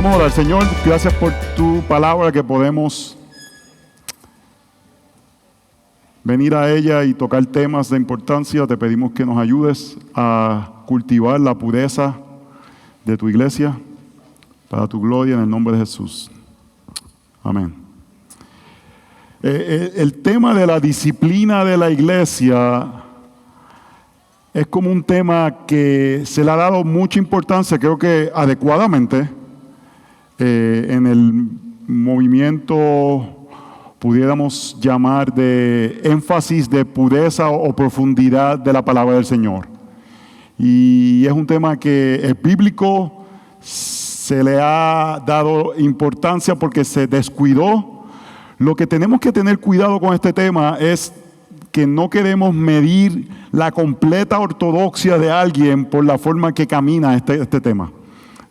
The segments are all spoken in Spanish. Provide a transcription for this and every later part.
Vamos a orar. Señor, gracias por tu palabra, que podemos venir a ella y tocar temas de importancia. Te pedimos que nos ayudes a cultivar la pureza de tu iglesia para tu gloria, en el nombre de Jesús. Amén. El tema de la disciplina de la iglesia es como un tema que se le ha dado mucha importancia, creo que adecuadamente, en el movimiento, pudiéramos llamar, de énfasis de pureza o profundidad de la palabra del Señor. Y es un tema que es bíblico, se le ha dado importancia porque se descuidó. Lo que tenemos que tener cuidado con este tema es que no queremos medir la completa ortodoxia de alguien por la forma que camina este tema.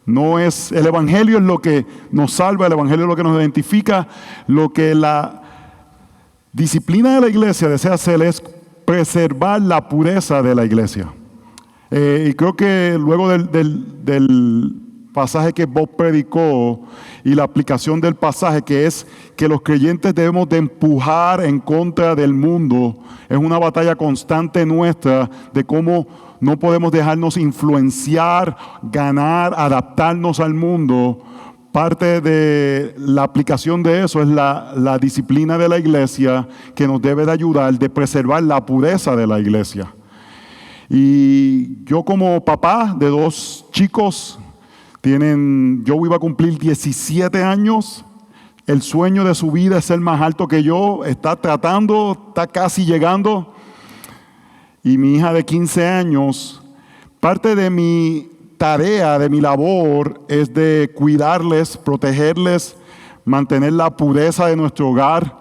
No es, el Evangelio es lo que nos salva, el Evangelio es lo que nos identifica. Lo que la disciplina de la iglesia desea hacer es preservar la pureza de la iglesia. Y creo que luego del pasaje que Bob predicó y la aplicación del pasaje, que es que los creyentes debemos de empujar en contra del mundo, es una batalla constante nuestra de cómo no podemos dejarnos influenciar, ganar, adaptarnos al mundo. Parte de la aplicación de eso es la disciplina de la iglesia, que nos debe de ayudar de preservar la pureza de la iglesia. Y yo, como papá de dos chicos, Joe iba a cumplir 17 años. El sueño de su vida es ser más alto que yo. Está casi llegando. Y mi hija de 15 años, parte de mi tarea, de mi labor, es de cuidarles, protegerles, mantener la pureza de nuestro hogar.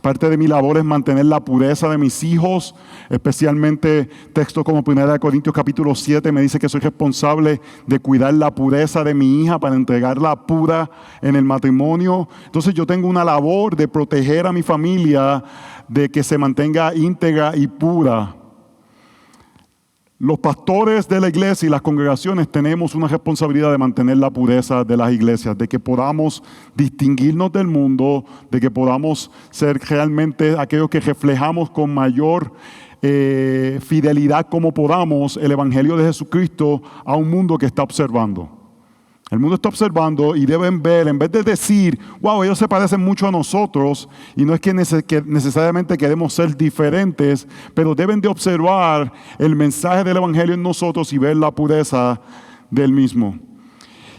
Parte de mi labor es mantener la pureza de mis hijos, especialmente textos como 1 Corintios capítulo 7 me dice que soy responsable de cuidar la pureza de mi hija para entregarla pura en el matrimonio. Entonces yo tengo una labor de proteger a mi familia, de que se mantenga íntegra y pura. Los pastores de la iglesia y las congregaciones tenemos una responsabilidad de mantener la pureza de las iglesias, de que podamos distinguirnos del mundo, de que podamos ser realmente aquellos que reflejamos con mayor fidelidad como podamos el Evangelio de Jesucristo a un mundo que está observando. El mundo está observando y deben ver, en vez de decir, wow, ellos se parecen mucho a nosotros, y no es que necesariamente queremos ser diferentes, pero deben de observar el mensaje del Evangelio en nosotros y ver la pureza del mismo.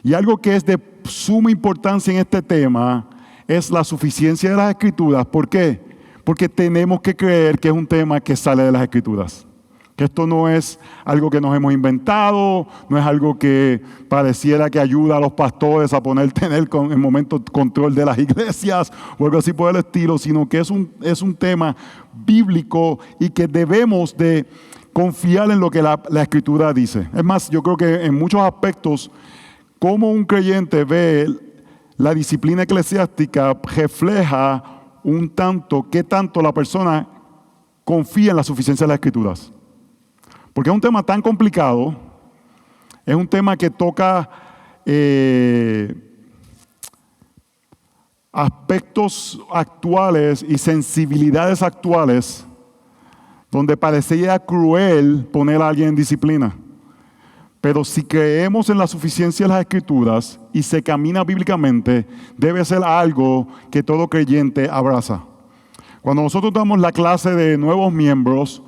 Y algo que es de suma importancia en este tema es la suficiencia de las Escrituras. ¿Por qué? Porque tenemos que creer que es un tema que sale de las Escrituras. Que esto no es algo que nos hemos inventado, no es algo que pareciera que ayuda a los pastores a tener en momentos control de las iglesias o algo así por el estilo, sino que es un tema bíblico y que debemos de confiar en lo que la Escritura dice. Es más, yo creo que en muchos aspectos, cómo un creyente ve la disciplina eclesiástica refleja qué tanto la persona confía en la suficiencia de las Escrituras. Porque es un tema tan complicado, es un tema que toca aspectos actuales y sensibilidades actuales, donde parecería cruel poner a alguien en disciplina. Pero si creemos en la suficiencia de las Escrituras y se camina bíblicamente, debe ser algo que todo creyente abraza. Cuando nosotros damos la clase de nuevos miembros,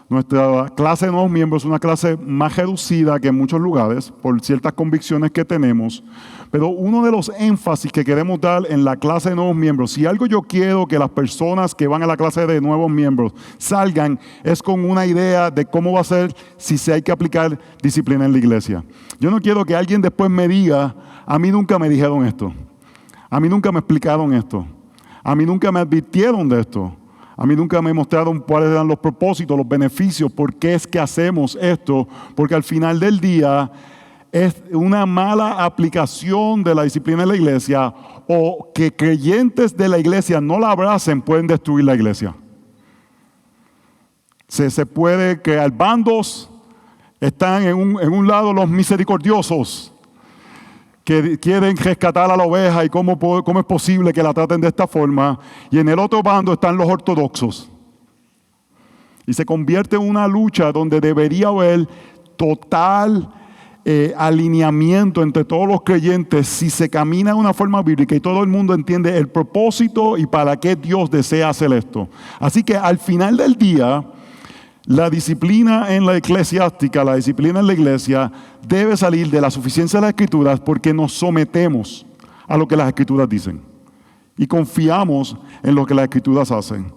nuestra clase de nuevos miembros es una clase más reducida que en muchos lugares por ciertas convicciones que tenemos, pero uno de los énfasis que queremos dar en la clase de nuevos miembros, si algo yo quiero que las personas que van a la clase de nuevos miembros salgan, es con una idea de cómo va a ser si se hay que aplicar disciplina en la iglesia. Yo no quiero que alguien después me diga, a mí nunca me dijeron esto, a mí nunca me explicaron esto, a mí nunca me advirtieron de esto. A mí nunca me mostraron cuáles eran los propósitos, los beneficios, por qué es que hacemos esto, porque al final del día es una mala aplicación de la disciplina de la iglesia, o que creyentes de la iglesia no la abracen pueden destruir la iglesia. Se puede crear bandos, están en un lado los misericordiosos que quieren rescatar a la oveja y cómo es posible que la traten de esta forma. Y en el otro bando están los ortodoxos. Y se convierte en una lucha donde debería haber total alineamiento entre todos los creyentes si se camina de una forma bíblica y todo el mundo entiende el propósito y para qué Dios desea hacer esto. Así que al final del día, la disciplina en la eclesiástica, la disciplina en la iglesia, debe salir de la suficiencia de las Escrituras porque nos sometemos a lo que las Escrituras dicen y confiamos en lo que las Escrituras hacen.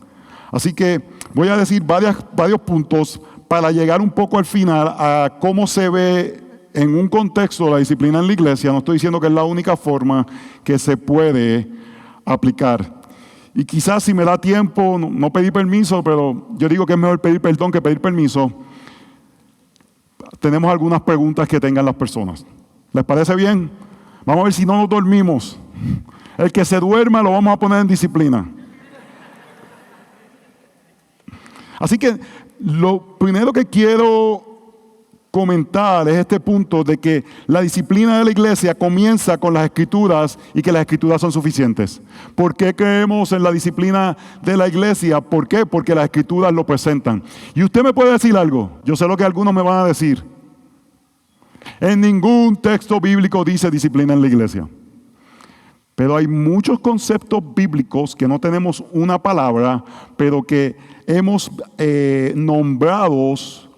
Así que voy a decir varios puntos para llegar un poco al final a cómo se ve en un contexto la disciplina en la iglesia. No estoy diciendo que es la única forma que se puede aplicar. Y quizás si me da tiempo, no pedí permiso, pero yo digo que es mejor pedir perdón que pedir permiso. Tenemos algunas preguntas que tengan las personas. ¿Les parece bien? Vamos a ver si no nos dormimos. El que se duerma lo vamos a poner en disciplina. Así que lo primero que quiero comentar es este punto de que la disciplina de la iglesia comienza con las Escrituras y que las Escrituras son suficientes. ¿Por qué creemos en la disciplina de la iglesia? ¿Por qué? Porque las Escrituras lo presentan. Y usted me puede decir algo. Yo sé lo que algunos me van a decir. En ningún texto bíblico dice disciplina en la iglesia. Pero hay muchos conceptos bíblicos que no tenemos una palabra, pero que hemos nombrados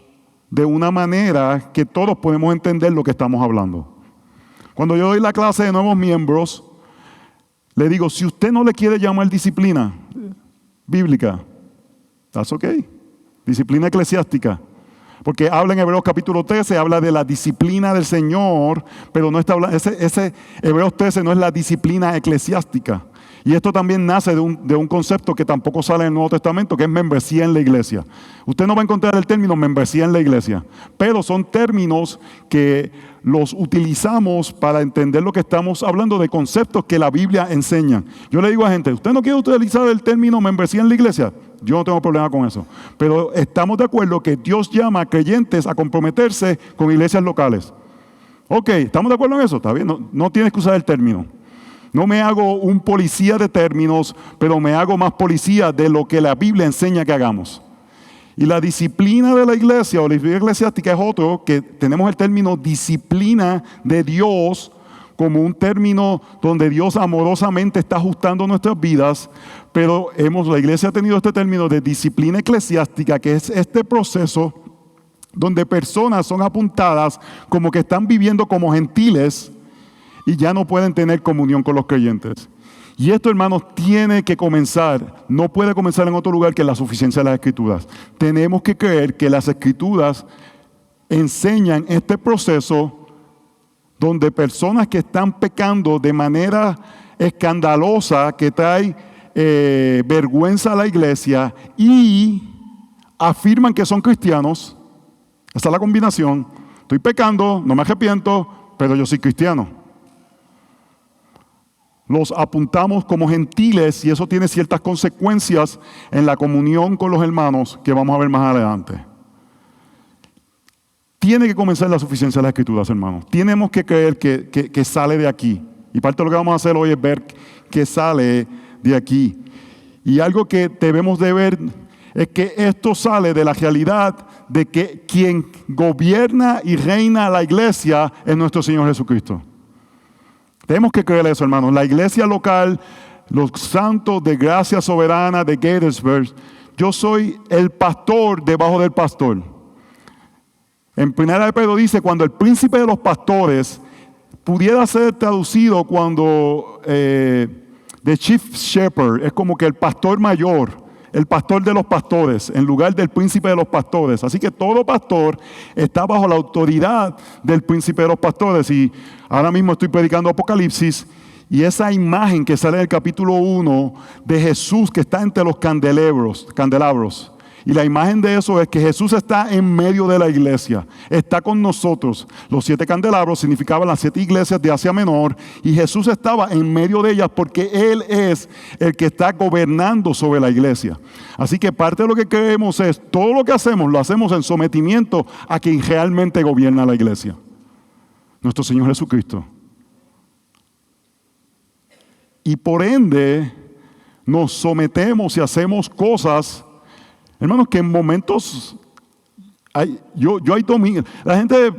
de una manera que todos podemos entender lo que estamos hablando. Cuando yo doy la clase de nuevos miembros, le digo, si usted no le quiere llamar disciplina bíblica, that's okay. Disciplina eclesiástica. Porque habla en Hebreos capítulo 13, habla de la disciplina del Señor, pero no está hablando, ese Hebreos 13 no es la disciplina eclesiástica. Y esto también nace de un concepto que tampoco sale en el Nuevo Testamento, que es membresía en la iglesia. Usted no va a encontrar el término membresía en la iglesia, pero son términos que los utilizamos para entender lo que estamos hablando de conceptos que la Biblia enseña. Yo le digo a gente, ¿usted no quiere utilizar el término membresía en la iglesia? Yo no tengo problema con eso. Pero estamos de acuerdo que Dios llama a creyentes a comprometerse con iglesias locales. Ok, ¿estamos de acuerdo en eso? Está bien, no tienes que usar el término. No me hago un policía de términos, pero me hago más policía de lo que la Biblia enseña que hagamos. Y la disciplina de la iglesia o la disciplina eclesiástica es otro, que tenemos el término disciplina de Dios como un término donde Dios amorosamente está ajustando nuestras vidas, pero la iglesia ha tenido este término de disciplina eclesiástica, que es este proceso donde personas son apuntadas como que están viviendo como gentiles y ya no pueden tener comunión con los creyentes. Y esto, hermanos, tiene que comenzar, no puede comenzar en otro lugar que en la suficiencia de las Escrituras. Tenemos que creer que las Escrituras enseñan este proceso donde personas que están pecando de manera escandalosa, que trae vergüenza a la iglesia y afirman que son cristianos. Esa es la combinación. Estoy pecando, no me arrepiento, pero yo soy cristiano. Los apuntamos como gentiles y eso tiene ciertas consecuencias en la comunión con los hermanos que vamos a ver más adelante. Tiene que comenzar la suficiencia de las Escrituras, hermanos. Tenemos que creer que sale de aquí. Y parte de lo que vamos a hacer hoy es ver que sale de aquí. Y algo que debemos de ver es que esto sale de la realidad de que quien gobierna y reina la iglesia es nuestro Señor Jesucristo. Tenemos que creer eso, hermanos. La iglesia local, los santos de Gracia Soberana de Gettysburg, yo soy el pastor debajo del pastor. En 1 de Pedro dice, cuando el príncipe de los pastores pudiera ser traducido cuando the chief shepherd, es como que el pastor mayor, el pastor de los pastores, en lugar del príncipe de los pastores. Así que todo pastor está bajo la autoridad del príncipe de los pastores. Y ahora mismo estoy predicando Apocalipsis, y esa imagen que sale en el capítulo 1 de Jesús que está entre los candelabros. Y la imagen de eso es que Jesús está en medio de la iglesia, está con nosotros. Los 7 candelabros significaban las 7 iglesias de Asia Menor, y Jesús estaba en medio de ellas porque Él es el que está gobernando sobre la iglesia. Así que parte de lo que creemos es, todo lo que hacemos, lo hacemos en sometimiento a quien realmente gobierna la iglesia, nuestro Señor Jesucristo. y por ende nos sometemos y hacemos cosas, hermanos, que en momentos yo hay domingo. La gente,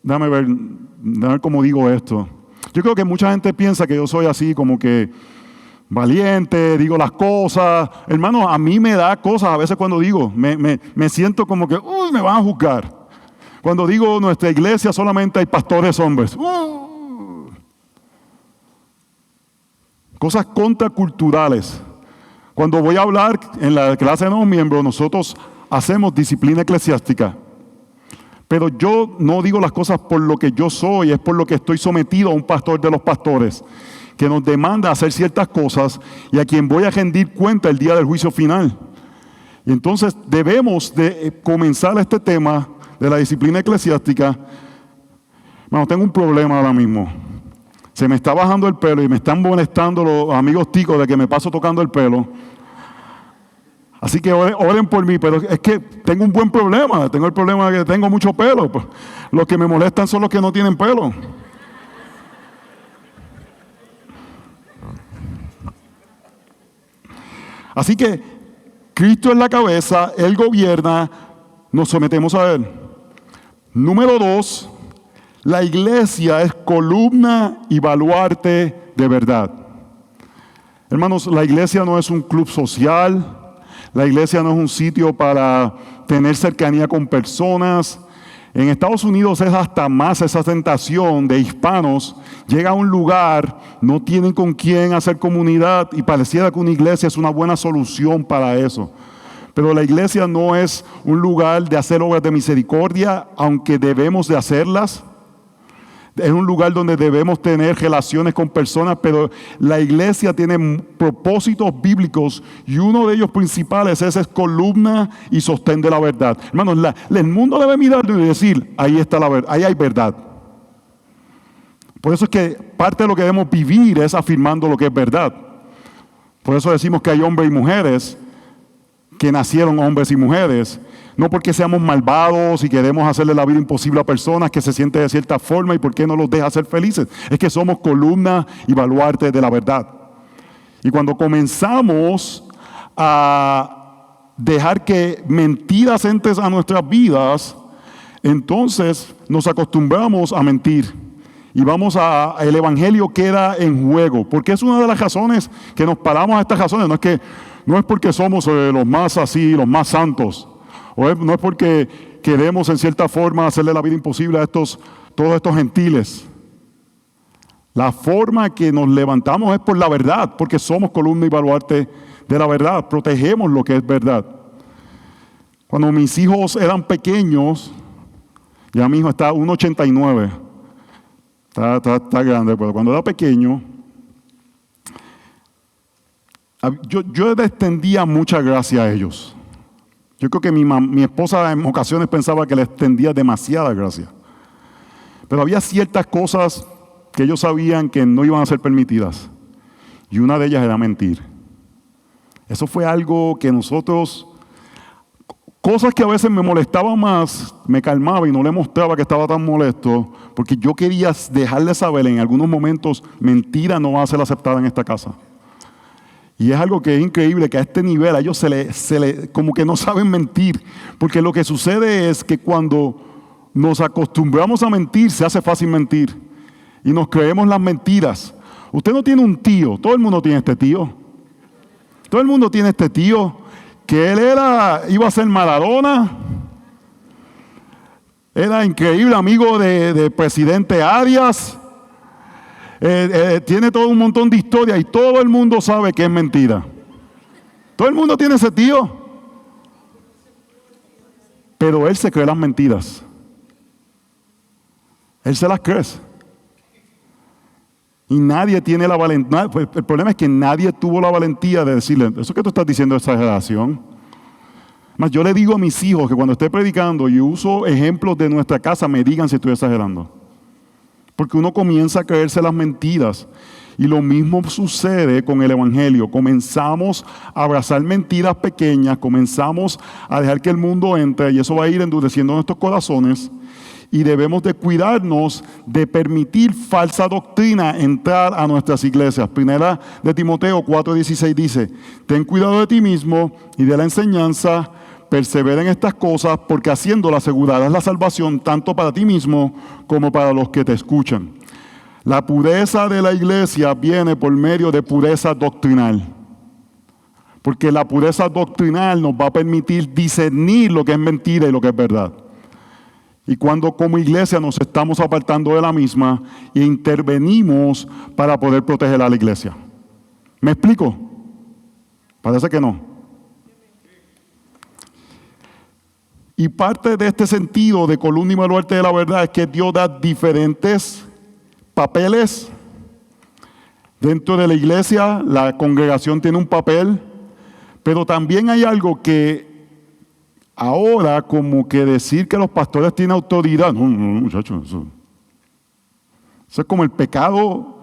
déjame ver cómo digo esto. Yo creo que mucha gente piensa que yo soy así como que valiente, digo las cosas. Hermano, a mí me da cosas a veces cuando digo, me siento como que, uy, me van a juzgar. Cuando digo nuestra iglesia solamente hay pastores hombres. Cosas contraculturales. Cuando voy a hablar en la clase de nuevos miembros, nosotros hacemos disciplina eclesiástica. Pero yo no digo las cosas por lo que yo soy, es por lo que estoy sometido a un pastor de los pastores, que nos demanda hacer ciertas cosas y a quien voy a rendir cuenta el día del juicio final. Y entonces debemos de comenzar este tema de la disciplina eclesiástica. Bueno, tengo un problema ahora mismo. Se me está bajando el pelo y me están molestando los amigos ticos de que me paso tocando el pelo. Así que oren por mí, pero es que tengo un buen problema. Tengo el problema de que tengo mucho pelo. Los que me molestan son los que no tienen pelo. Así que Cristo es la cabeza, Él gobierna, nos sometemos a Él. Número 2, la iglesia es columna y baluarte de verdad. Hermanos, la iglesia no es un club social, la iglesia no es un sitio para tener cercanía con personas. En Estados Unidos es hasta más esa tentación de hispanos. Llega a un lugar, no tienen con quién hacer comunidad y pareciera que una iglesia es una buena solución para eso. Pero la iglesia no es un lugar de hacer obras de misericordia, aunque debemos de hacerlas. Es un lugar donde debemos tener relaciones con personas, pero la iglesia tiene propósitos bíblicos y uno de ellos principales es columna y sostén de la verdad. Hermanos, el mundo debe mirarlo y decir, ahí está la verdad, ahí hay verdad. Por eso es que parte de lo que debemos vivir es afirmando lo que es verdad. Por eso decimos que hay hombres y mujeres que nacieron hombres y mujeres. No porque seamos malvados y queremos hacerle la vida imposible a personas que se sienten de cierta forma y por qué no los deja ser felices. Es que somos columna y baluarte de la verdad. Y cuando comenzamos a dejar que mentiras entren a nuestras vidas, entonces nos acostumbramos a mentir. Y el evangelio queda en juego. Porque es una de las razones que nos paramos a estas razones. No es porque somos los más así, los más santos. No es porque queremos en cierta forma hacerle la vida imposible a todos estos gentiles. La forma que nos levantamos es por la verdad, porque somos columna y baluarte de la verdad. Protegemos lo que es verdad. Cuando mis hijos eran pequeños, ya mi hijo está 1,89. Está grande, pero cuando era pequeño, yo les extendía mucha gracia a ellos. Yo creo que mi esposa en ocasiones pensaba que le extendía demasiada gracia. Pero había ciertas cosas que ellos sabían que no iban a ser permitidas. Y una de ellas era mentir. Eso fue algo que cosas que a veces me molestaban más, me calmaba y no le mostraba que estaba tan molesto, porque yo quería dejarle saber en algunos momentos, mentira no va a ser aceptada en esta casa. Y es algo que es increíble, que a este nivel a ellos se le como que no saben mentir. Porque lo que sucede es que cuando nos acostumbramos a mentir, se hace fácil mentir. Y nos creemos las mentiras. Usted no tiene un tío, todo el mundo tiene este tío. Todo el mundo tiene este tío, que él iba a ser Maradona. Era increíble amigo de presidente Arias. Tiene todo un montón de historias y todo el mundo sabe que es mentira. Todo el mundo tiene ese tío. Pero él se cree las mentiras. Él se las cree. Y nadie tiene la valentía. El problema es que nadie tuvo la valentía de decirle, eso que tú estás diciendo es exageración. Más yo le digo a mis hijos que cuando esté predicando y uso ejemplos de nuestra casa, me digan si estoy exagerando. Porque uno comienza a creerse las mentiras. Y lo mismo sucede con el evangelio. Comenzamos a abrazar mentiras pequeñas, comenzamos a dejar que el mundo entre y eso va a ir endureciendo nuestros corazones. y debemos de cuidarnos de permitir falsa doctrina entrar a nuestras iglesias. Primera de Timoteo 4:16 dice: ten cuidado de ti mismo y de la enseñanza, persevera en estas cosas, porque haciéndolo asegurarás la salvación tanto para ti mismo como para los que te escuchan. La pureza de la iglesia viene por medio de pureza doctrinal. Porque la pureza doctrinal nos va a permitir discernir lo que es mentira y lo que es verdad. Y cuando como iglesia nos estamos apartando de la misma e intervenimos para poder proteger a la iglesia. ¿Me explico? Parece que no. Y parte de este sentido de columna y baluarte de la verdad es que Dios da diferentes papeles dentro de la iglesia. La congregación tiene un papel, pero también hay algo que ahora como que decir que los pastores tienen autoridad, no, muchachos, eso es como el pecado,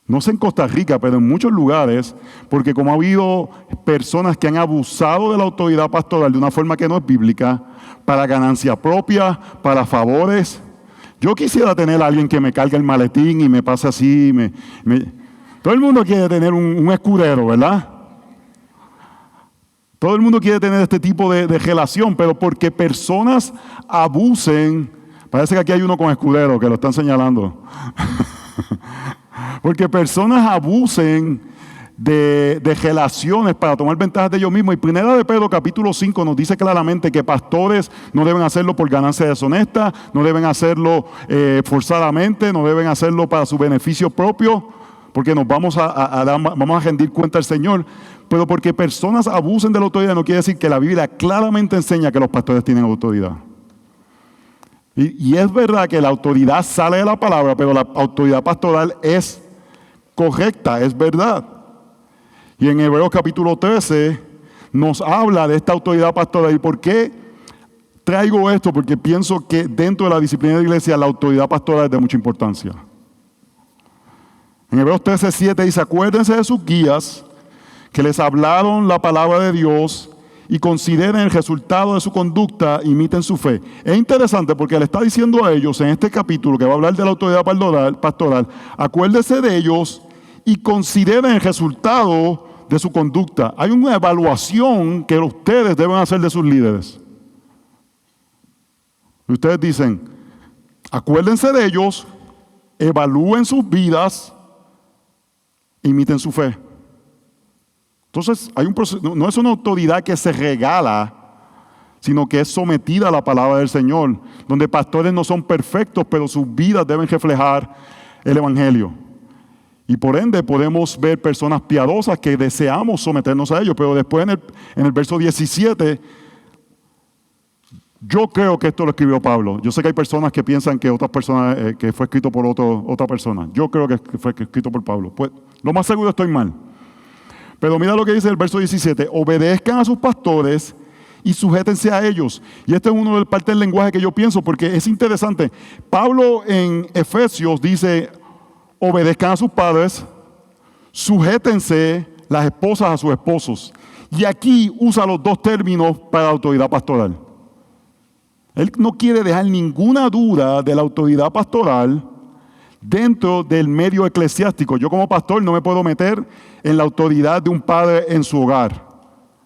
no sé en Costa Rica, pero en muchos lugares, porque como ha habido personas que han abusado de la autoridad pastoral de una forma que no es bíblica, para ganancia propia, para favores. Yo quisiera tener a alguien que me cargue el maletín y me pase así. Todo el mundo quiere tener un escudero, ¿verdad? Todo el mundo quiere tener este tipo de relación, pero porque personas abusen, parece que aquí hay uno con escudero que lo están señalando. Porque personas abusen de relaciones para tomar ventajas de ellos mismos. Y Primera de Pedro capítulo 5 nos dice claramente que pastores no deben hacerlo por ganancia deshonesta, no deben hacerlo forzadamente, no deben hacerlo para su beneficio propio, porque nos vamos a rendir cuenta al Señor. Pero porque personas abusen de la autoridad no quiere decir que la Biblia claramente enseña que los pastores tienen autoridad. Y es verdad que la autoridad sale de la palabra, pero la autoridad pastoral es correcta, es verdad. Y en Hebreos capítulo 13 nos habla de esta autoridad pastoral. ¿Y por qué traigo esto? Porque pienso que dentro de la disciplina de la iglesia la autoridad pastoral es de mucha importancia. En Hebreos 13:7 dice: acuérdense de sus guías que les hablaron la palabra de Dios y consideren el resultado de su conducta, imiten su fe. Es interesante porque le está diciendo a ellos en este capítulo que va a hablar de la autoridad pastoral, acuérdense de ellos y consideren el resultado de su conducta. Hay una evaluación que ustedes deben hacer de sus líderes. Y ustedes dicen, acuérdense de ellos, evalúen sus vidas, imiten su fe. Entonces, hay un proceso, no es una autoridad que se regala, sino que es sometida a la palabra del Señor, donde pastores no son perfectos, pero sus vidas deben reflejar el Evangelio. Y por ende podemos ver personas piadosas que deseamos someternos a ellos, pero después en el verso 17, yo creo que esto lo escribió Pablo. Yo sé que hay personas que piensan que otras personas, que fue escrito por otra persona. Yo creo que fue escrito por Pablo. Pues lo más seguro estoy mal. Pero mira lo que dice el verso 17: obedezcan a sus pastores y sujétense a ellos. Y este es uno de las partes del lenguaje que yo pienso, porque es interesante. Pablo en Efesios dice: obedezcan a sus padres, sujétense las esposas a sus esposos. Y aquí usa los dos términos para la autoridad pastoral. Él no quiere dejar ninguna duda de la autoridad pastoral dentro del medio eclesiástico. Yo como pastor no me puedo meter en la autoridad de un padre en su hogar.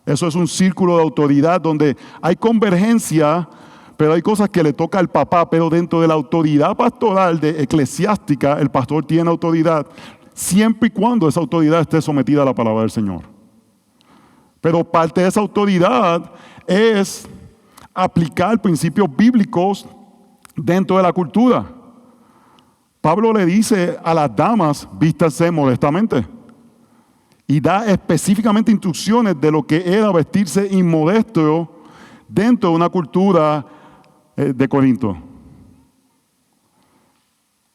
Eso es un círculo de autoridad donde hay convergencia, pero hay cosas que le toca al papá. Pero dentro de la autoridad pastoral eclesiástica, el pastor tiene autoridad siempre y cuando esa autoridad esté sometida a la palabra del Señor. Pero parte de esa autoridad es aplicar principios bíblicos dentro de la cultura. Pablo le dice a las damas: vístanse modestamente. Y da específicamente instrucciones de lo que era vestirse inmodesto dentro de una cultura de Corinto.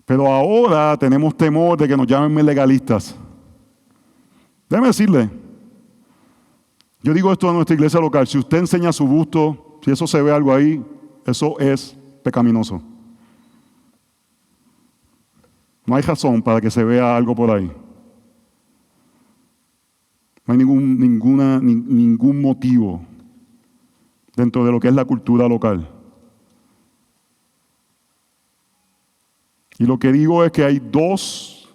Pero ahora tenemos temor de que nos llamen legalistas. Déjeme decirle, yo digo esto a nuestra iglesia local: si usted enseña su busto, si eso se ve algo ahí, eso es pecaminoso. No hay razón para que se vea algo por ahí. No hay ningún motivo dentro de lo que es la cultura local. Y lo que digo es que hay dos,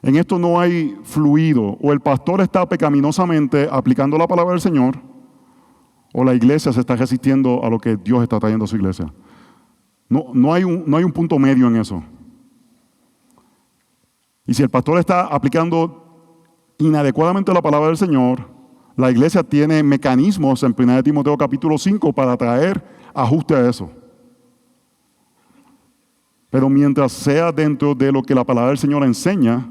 en esto no hay fluido. O el pastor está pecaminosamente aplicando la palabra del Señor, o la iglesia se está resistiendo a lo que Dios está trayendo a su iglesia. No hay un punto medio en eso. Y si el pastor está aplicando inadecuadamente la palabra del Señor, la iglesia tiene mecanismos en 1 Timoteo capítulo 5 para traer ajuste a eso. Pero mientras sea dentro de lo que la palabra del Señor enseña,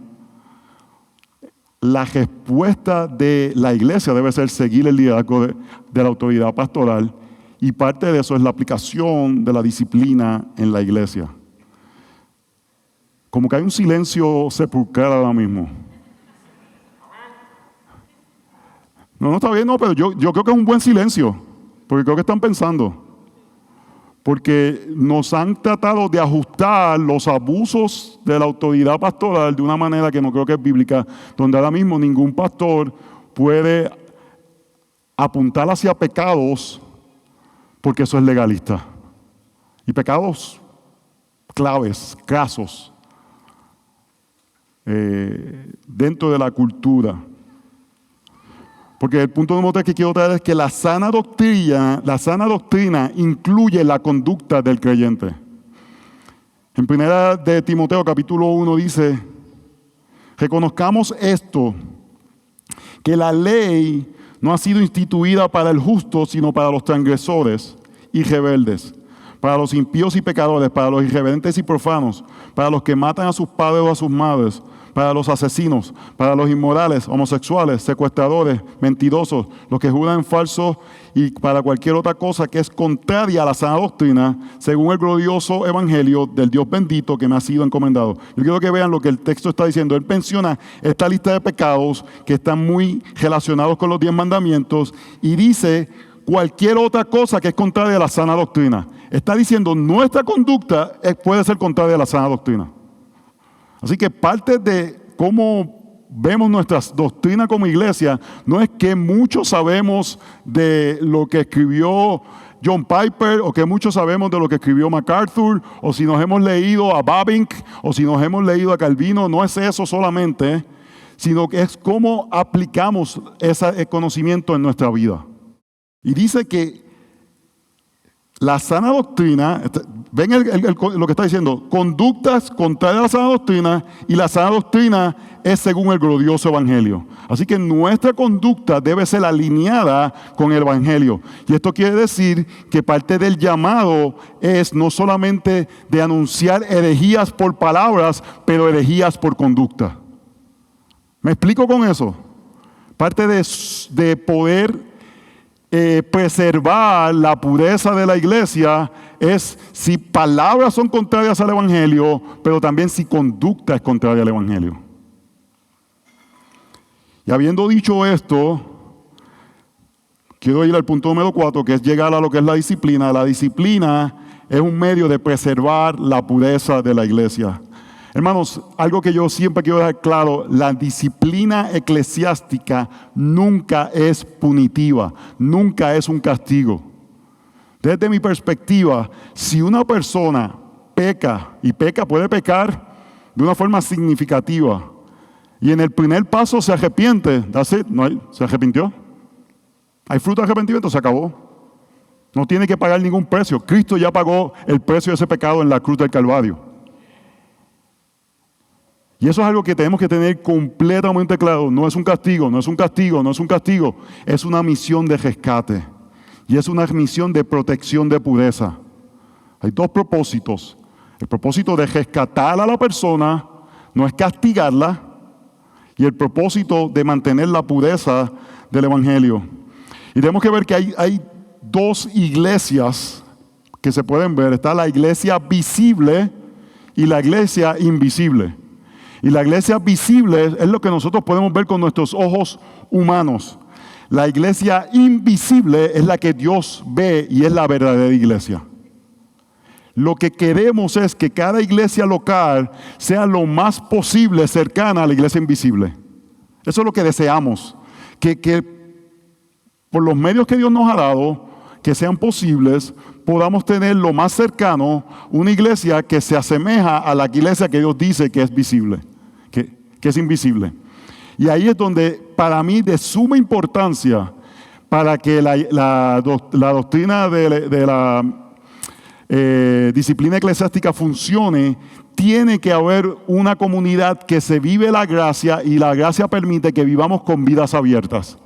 la respuesta de la iglesia debe ser seguir el liderazgo de la autoridad pastoral, y parte de eso es la aplicación de la disciplina en la iglesia. Como que hay un silencio sepulcral ahora mismo. No está bien, no, pero yo creo que es un buen silencio, porque creo que están pensando. Porque nos han tratado de ajustar los abusos de la autoridad pastoral de una manera que no creo que es bíblica, donde ahora mismo ningún pastor puede apuntar hacia pecados, porque eso es legalista. Y pecados claves, casos, dentro de la cultura. Porque el punto número 3 que quiero traer es que la sana doctrina incluye la conducta del creyente. En 1 de Timoteo capítulo 1 dice: reconozcamos esto, que la ley no ha sido instituida para el justo, sino para los transgresores y rebeldes, para los impíos y pecadores, para los irreverentes y profanos, para los que matan a sus padres o a sus madres, para los asesinos, para los inmorales, homosexuales, secuestradores, mentirosos, los que juran falso, y para cualquier otra cosa que es contraria a la sana doctrina, según el glorioso evangelio del Dios bendito que me ha sido encomendado. Yo quiero que vean lo que el texto está diciendo. Él menciona esta lista de pecados que están muy relacionados con los 10 mandamientos, y dice cualquier otra cosa que es contraria a la sana doctrina. Está diciendo nuestra conducta puede ser contraria a la sana doctrina. Así que parte de cómo vemos nuestra doctrina como iglesia no es que muchos sabemos de lo que escribió John Piper, o que muchos sabemos de lo que escribió MacArthur, o si nos hemos leído a Bavinck, o si nos hemos leído a Calvino. No es eso solamente, sino que es cómo aplicamos ese conocimiento en nuestra vida. Y dice que la sana doctrina, ven lo que está diciendo, conductas contrarias a la sana doctrina, y la sana doctrina es según el glorioso evangelio. Así que nuestra conducta debe ser alineada con el evangelio. Y esto quiere decir que parte del llamado es no solamente de anunciar herejías por palabras, pero herejías por conducta. ¿Me explico con eso? Parte de poder preservar la pureza de la iglesia es si palabras son contrarias al evangelio, pero también si conducta es contraria al evangelio. Y habiendo dicho esto, quiero ir al punto número 4, que es llegar a lo que es la disciplina. La disciplina es un medio de preservar la pureza de la iglesia. Hermanos, algo que yo siempre quiero dejar claro: la disciplina eclesiástica nunca es punitiva, nunca es un castigo. Desde mi perspectiva, si una persona puede pecar de una forma significativa, y en el primer paso se arrepiente, se arrepintió. Hay fruto de arrepentimiento, se acabó. No tiene que pagar ningún precio. Cristo ya pagó el precio de ese pecado en la cruz del Calvario. Y eso es algo que tenemos que tener completamente claro. No es un castigo, no es un castigo, no es un castigo. Es una misión de rescate. Y es una misión de protección de pureza. Hay dos propósitos. El propósito de rescatar a la persona, no es castigarla. Y el propósito de mantener la pureza del evangelio. Y tenemos que ver que hay dos iglesias que se pueden ver. Está la iglesia visible y la iglesia invisible. Y la iglesia visible es lo que nosotros podemos ver con nuestros ojos humanos. La iglesia invisible es la que Dios ve y es la verdadera iglesia. Lo que queremos es que cada iglesia local sea lo más posible cercana a la iglesia invisible. Eso es lo que deseamos. Que por los medios que Dios nos ha dado, que sean posibles, podamos tener lo más cercano una iglesia que se asemeja a la iglesia que Dios dice que es visible, que es invisible. Y ahí es donde, para mí, de suma importancia, para que la doctrina de la disciplina eclesiástica funcione, tiene que haber una comunidad que se vive la gracia, y la gracia permite que vivamos con vidas abiertas.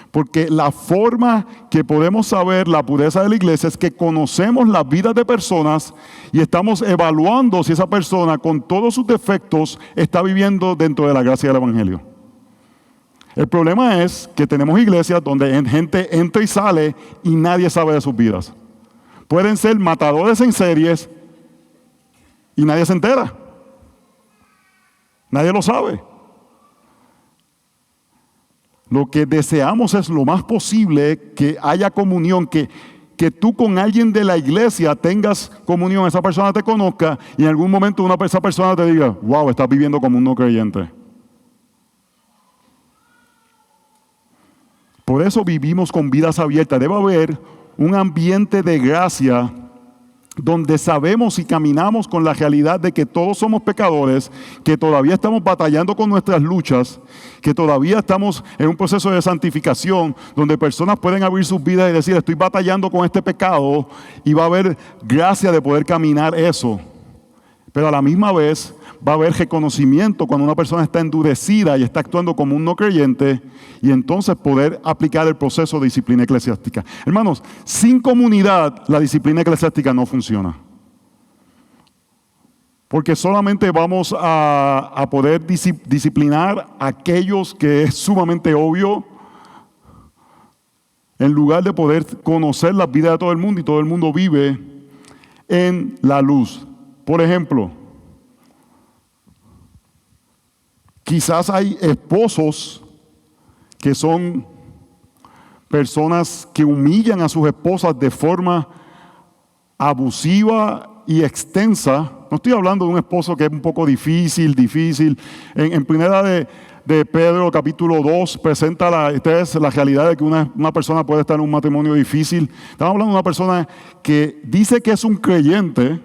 Porque la forma que podemos saber la pureza de la iglesia es que conocemos las vidas de personas y estamos evaluando si esa persona, con todos sus defectos, está viviendo dentro de la gracia del Evangelio. El problema es que tenemos iglesias donde gente entra y sale y nadie sabe de sus vidas. Pueden ser matadores en series y nadie se entera. Nadie lo sabe. Lo que deseamos es lo más posible que haya comunión, que tú con alguien de la iglesia tengas comunión, esa persona te conozca y en algún momento esa persona te diga, wow, estás viviendo como un no creyente. Por eso vivimos con vidas abiertas. Debe haber un ambiente de gracia donde sabemos y caminamos con la realidad de que todos somos pecadores, que todavía estamos batallando con nuestras luchas, que todavía estamos en un proceso de santificación, donde personas pueden abrir sus vidas y decir, estoy batallando con este pecado, y va a haber gracia de poder caminar eso. Pero a la misma vez va a haber reconocimiento cuando una persona está endurecida y está actuando como un no creyente, y entonces poder aplicar el proceso de disciplina eclesiástica. Hermanos, sin comunidad la disciplina eclesiástica no funciona. Porque solamente vamos a poder disciplinar a aquellos que es sumamente obvio, en lugar de poder conocer las vidas de todo el mundo, y todo el mundo vive en la luz. Por ejemplo, quizás hay esposos que son personas que humillan a sus esposas de forma abusiva y extensa. No estoy hablando de un esposo que es un poco difícil. En primera de Pedro, capítulo 2, presenta la realidad de que una persona puede estar en un matrimonio difícil. Estamos hablando de una persona que dice que es un creyente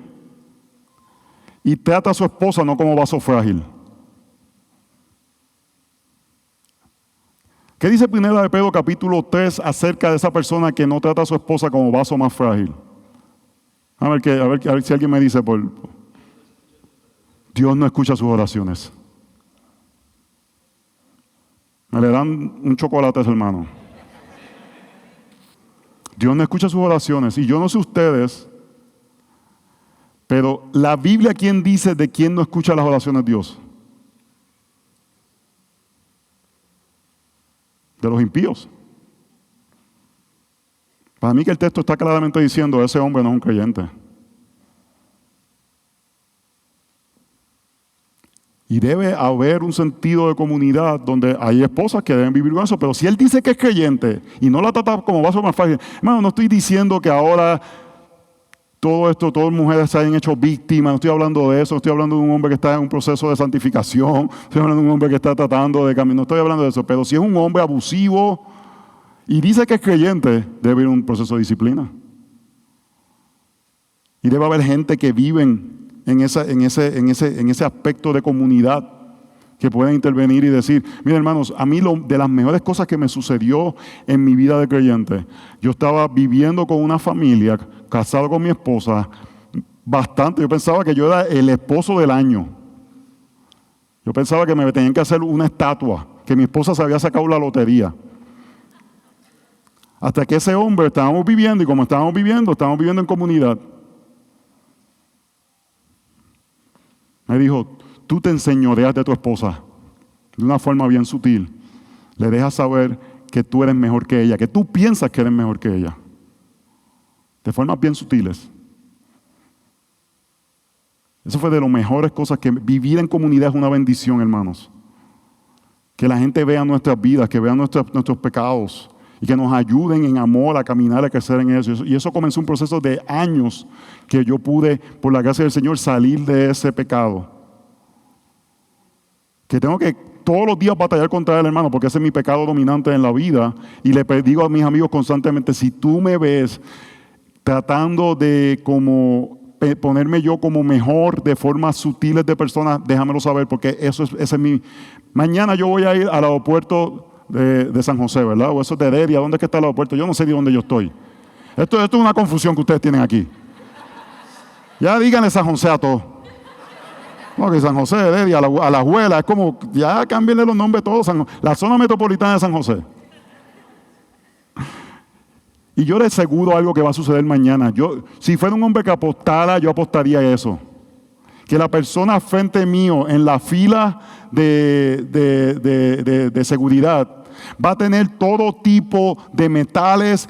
y trata a su esposa no como vaso frágil. ¿Qué dice primera de Pedro capítulo 3 acerca de esa persona que no trata a su esposa como vaso más frágil? A ver si alguien me dice, Dios no escucha sus oraciones. Me le dan un chocolate a ese hermano. Dios no escucha sus oraciones. Y yo no sé ustedes, pero la Biblia, ¿quién dice de quién no escucha las oraciones de Dios? De los impíos. Para mí que el texto está claramente diciendo, ese hombre no es un creyente. Y debe haber un sentido de comunidad donde hay esposas que deben vivir con eso, pero si él dice que es creyente y no la trata como vaso más fácil, hermano, no estoy diciendo que ahora todas mujeres se hayan hecho víctimas, no estoy hablando de eso, estoy hablando de un hombre que está en un proceso de santificación, estoy hablando de un hombre que está tratando de caminar, no estoy hablando de eso, pero si es un hombre abusivo y dice que es creyente, debe haber un proceso de disciplina. Y debe haber gente que viven en ese aspecto de comunidad, que pueden intervenir y decir, miren hermanos, a mí de las mejores cosas que me sucedió en mi vida de creyente, yo estaba viviendo con una familia, casado con mi esposa, yo pensaba que yo era el esposo del año. Yo pensaba que me tenían que hacer una estatua, que mi esposa se había sacado la lotería. Hasta que ese hombre estábamos viviendo, y como estábamos viviendo en comunidad. Me dijo, tú te enseñoreas de tu esposa de una forma bien sutil. Le dejas saber que tú eres mejor que ella, que tú piensas que eres mejor que ella. De formas bien sutiles. Eso fue de las mejores cosas, que vivir en comunidad es una bendición, hermanos. Que la gente vea nuestras vidas, que vea nuestros pecados y que nos ayuden en amor a caminar, a crecer en eso. Y eso comenzó un proceso de años que yo pude, por la gracia del Señor, salir de ese pecado. Que tengo que todos los días batallar contra él, hermano, porque ese es mi pecado dominante en la vida. Y le digo a mis amigos constantemente, si tú me ves tratando de ponerme yo como mejor de formas sutiles de personas, déjamelo saber, porque ese es mi... Mañana yo voy a ir al aeropuerto de San José, ¿verdad? O eso es de Heredia. ¿Dónde es que está el aeropuerto? Yo no sé de dónde yo estoy. Esto es una confusión que ustedes tienen aquí. Ya díganle San José a todos. No, que San José, Heredia, a la abuela, es como, ya cámbienle los nombres todos. La zona metropolitana de San José. Y yo les aseguro algo que va a suceder mañana. Si fuera un hombre que apostara, yo apostaría a eso. Que la persona frente mío en la fila de seguridad va a tener todo tipo de metales,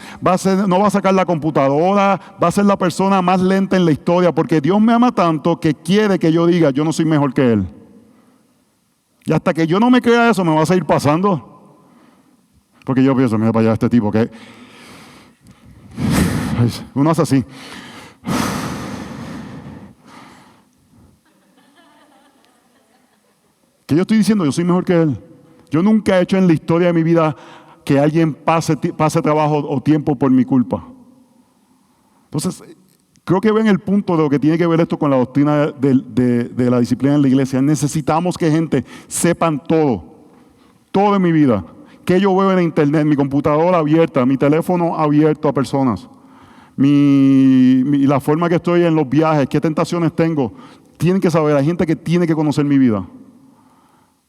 no va a sacar la computadora, va a ser la persona más lenta en la historia, porque Dios me ama tanto que quiere que yo diga, yo no soy mejor que Él. Y hasta que yo no me crea eso, me va a seguir pasando. Porque yo pienso, mira para allá este tipo que... Uno hace así. ¿Qué yo estoy diciendo? Yo soy mejor que Él. Yo nunca he hecho en la historia de mi vida que alguien pase trabajo o tiempo por mi culpa. Entonces, creo que ven el punto de lo que tiene que ver esto con la doctrina de la disciplina en la iglesia. Necesitamos que gente sepan todo de mi vida. Que yo veo en internet, mi computadora abierta, mi teléfono abierto a personas. La forma que estoy en los viajes, qué tentaciones tengo. Tienen que saber, hay gente que tiene que conocer mi vida.